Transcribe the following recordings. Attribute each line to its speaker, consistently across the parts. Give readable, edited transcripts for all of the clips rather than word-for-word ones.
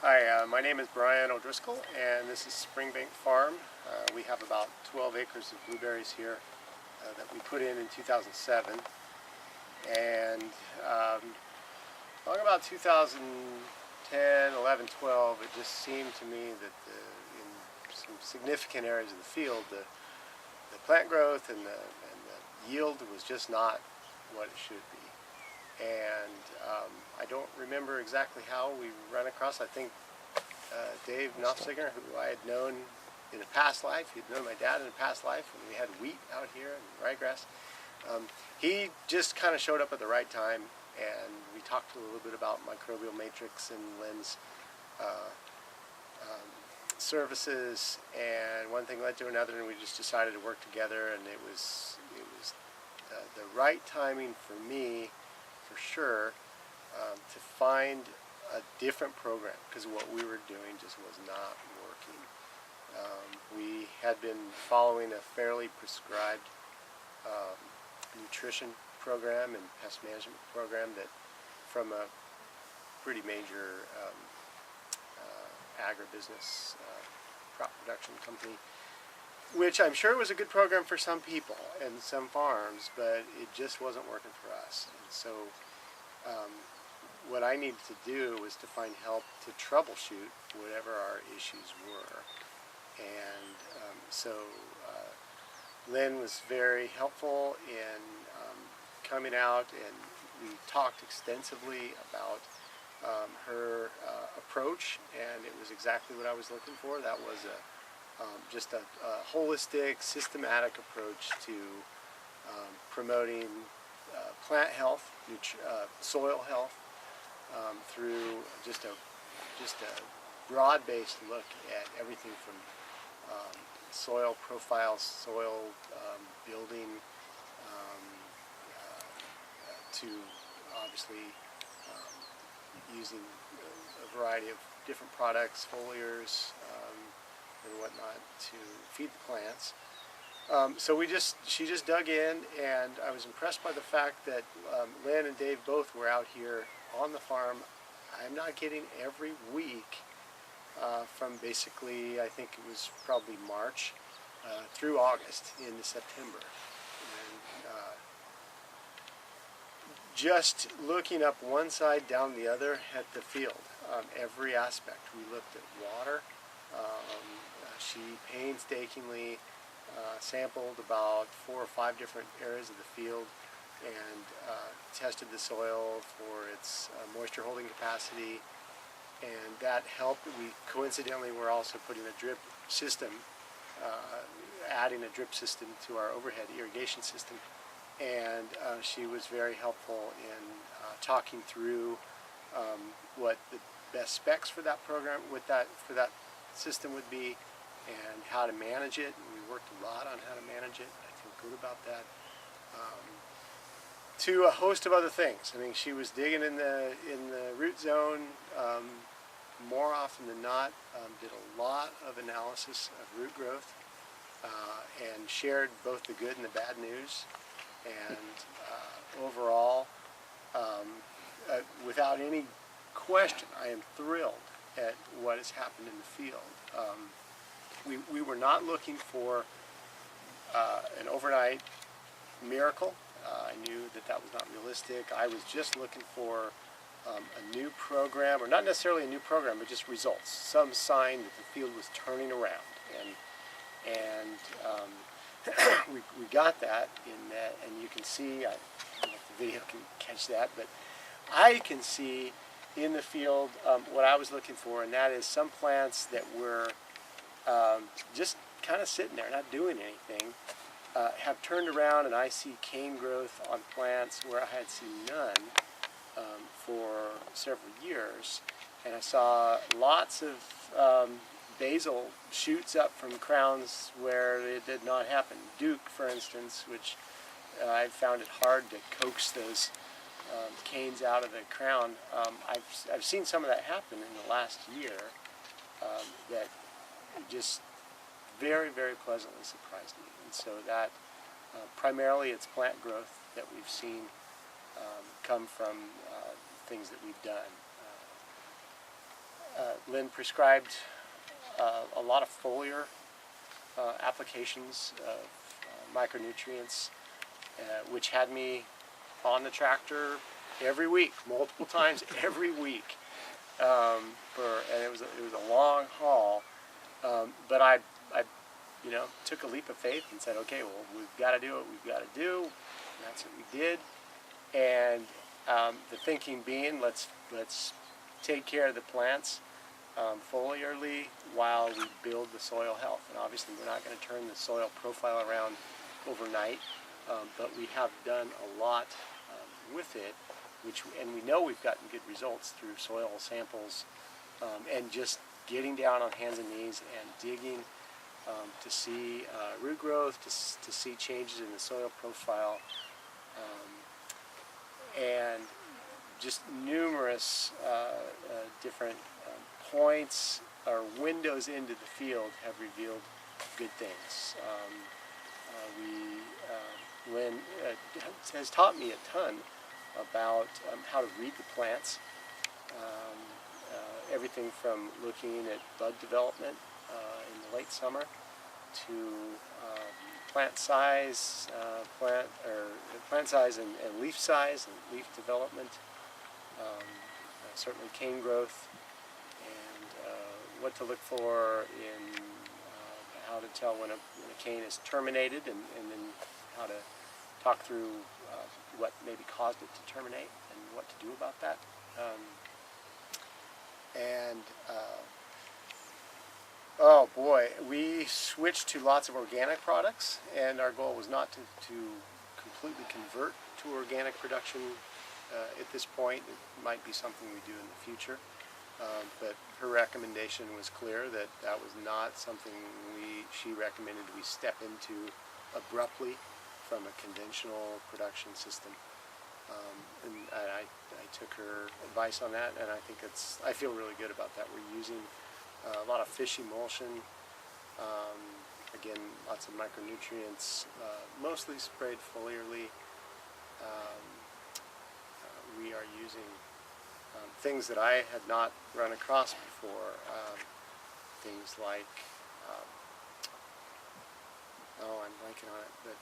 Speaker 1: Hi, my name is Brian O'Driscoll, and this is Springbank Farm. We have about 12 acres of blueberries here that we put in 2007. And along about 2010, 11, 12, it just seemed to me that in some significant areas of the field, the plant growth and the yield was just not what it should be. And I don't remember exactly how we ran across. I think Dave Knopfsinger, who I had known in a past life, he'd known my dad in a past life when we had wheat out here and ryegrass. He just kind of showed up at the right time, and we talked a little bit about microbial matrix and lens services, and one thing led to another, and we just decided to work together. And it was the right timing for me, for sure, to find a different program, because what we were doing just was not working. We had been following a fairly prescribed nutrition program and pest management program that from a pretty major agribusiness crop production company, which I'm sure was a good program for some people and some farms, but it just wasn't working for us. And so what I needed to do was to find help to troubleshoot whatever our issues were. And so Lynn was very helpful in coming out, and we talked extensively about her approach, and it was exactly what I was looking for. That was just a holistic, systematic approach to promoting plant health, soil health, through just a broad-based look at everything from soil profiles, soil building, to obviously using a variety of different products, foliars, and whatnot to feed the plants. So she just dug in, and I was impressed by the fact that Lynn and Dave both were out here on the farm. I'm not kidding, every week from basically, I think it was probably March through August into September. And just looking up one side, down the other at the field, every aspect. We looked at water. She painstakingly sampled about 4 or 5 different areas of the field and tested the soil for its moisture holding capacity, and that helped. We coincidentally were also putting a drip system, adding a drip system to our overhead irrigation system, and she was very helpful in talking through what the best specs for that program, for that system would be, and how to manage it. And we worked a lot on how to manage it. I feel good about that. To a host of other things. I mean, she was digging in the root zone more often than not. Did a lot of analysis of root growth, and shared both the good and the bad news. And overall, without any question, I am thrilled at what has happened in the field. We were not looking for an overnight miracle. I knew that was not realistic. I was just looking for a new program, or not necessarily a new program, but just results, some sign that the field was turning around. And we got that in that, and you can see, I don't know if the video can catch that, but I can see in the field what I was looking for, and that is some plants that were just kind of sitting there, not doing anything, have turned around, and I see cane growth on plants where I had seen none for several years. And I saw lots of basal shoots up from crowns where it did not happen. Duke, for instance, which I found it hard to coax those canes out of the crown. I've seen some of that happen in the last year that just very, very pleasantly surprised me. And so that primarily it's plant growth that we've seen come from things that we've done. Lynn prescribed a lot of foliar applications of micronutrients, which had me on the tractor every week, multiple times every week. And it was a long haul, but I took a leap of faith and said, okay, well, we've got to do what we've got to do. And that's what we did. And the thinking being, let's take care of the plants foliarly while we build the soil health. And obviously, we're not going to turn the soil profile around overnight, but we have done a lot with it, and we know we've gotten good results through soil samples and just getting down on hands and knees and digging to see root growth, to see changes in the soil profile, and just numerous different points or windows into the field have revealed good things. Lynn has taught me a ton about how to read the plants, everything from looking at bud development in the late summer to plant size, plant size and leaf size and leaf development, certainly cane growth, and what to look for in how to tell when a cane is terminated, and then how to talk through what maybe caused it to terminate and what to do about that. Oh boy, we switched to lots of organic products, and our goal was not to completely convert to organic production at this point. It might be something we do in the future, but her recommendation was clear that that was not something she recommended we step into abruptly from a conventional production system. And I took her advice on that, and I think I feel really good about that. We're using a lot of fish emulsion, again, lots of micronutrients, mostly sprayed foliarly. We are using things that I had not run across before, things like, I'm blanking on it, but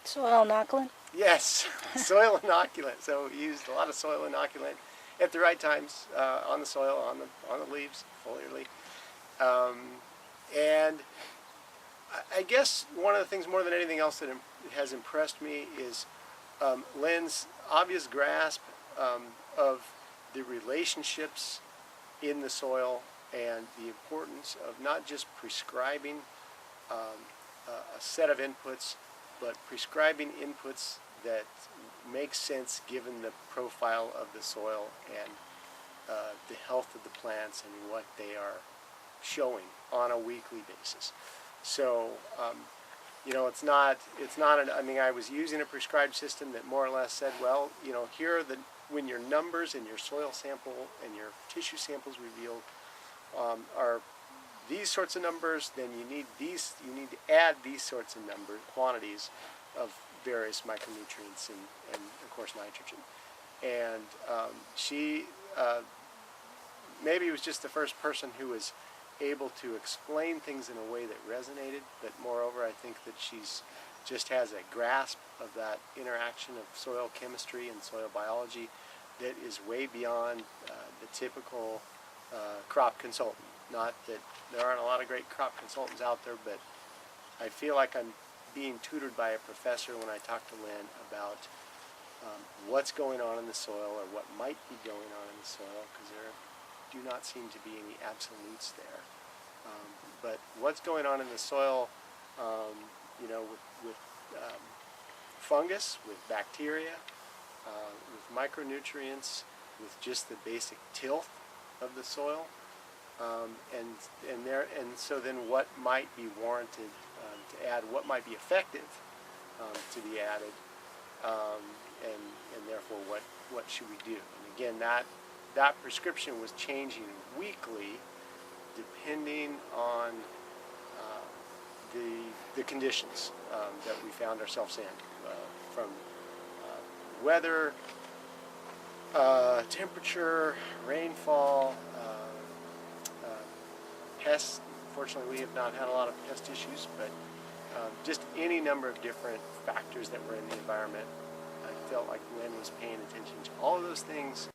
Speaker 2: soil inoculant?
Speaker 1: yes, soil inoculant. So we used a lot of soil inoculant at the right times on the soil, on the leaves, foliarly. And I guess one of the things more than anything else that has impressed me is Lynn's obvious grasp of the relationships in the soil and the importance of not just prescribing a set of inputs, but prescribing inputs that make sense given the profile of the soil and the health of the plants and what they are showing on a weekly basis. So, it's not I was using a prescribed system that more or less said, well, here are when your numbers in your soil sample and your tissue samples revealed are these sorts of numbers, then you need to add these sorts of quantities of various micronutrients and of course nitrogen. And she maybe was just the first person who was able to explain things in a way that resonated, but moreover I think that she's just has a grasp of that interaction of soil chemistry and soil biology that is way beyond the typical crop consultant. Not that there aren't a lot of great crop consultants out there, but I feel like I'm being tutored by a professor when I talk to Lynn about what's going on in the soil or what might be going on in the soil, because there do not seem to be any absolutes there. But what's going on in the soil, with fungus, with bacteria, with micronutrients, with just the basic tilth of the soil, and so then what might be warranted to add, what might be effective to be added, and therefore what should we do? And again, that prescription was changing weekly depending on the conditions that we found ourselves in, from weather temperature, rainfall, pests. Fortunately, we have not had a lot of pest issues, but just any number of different factors that were in the environment. I felt like Lynn was paying attention to all of those things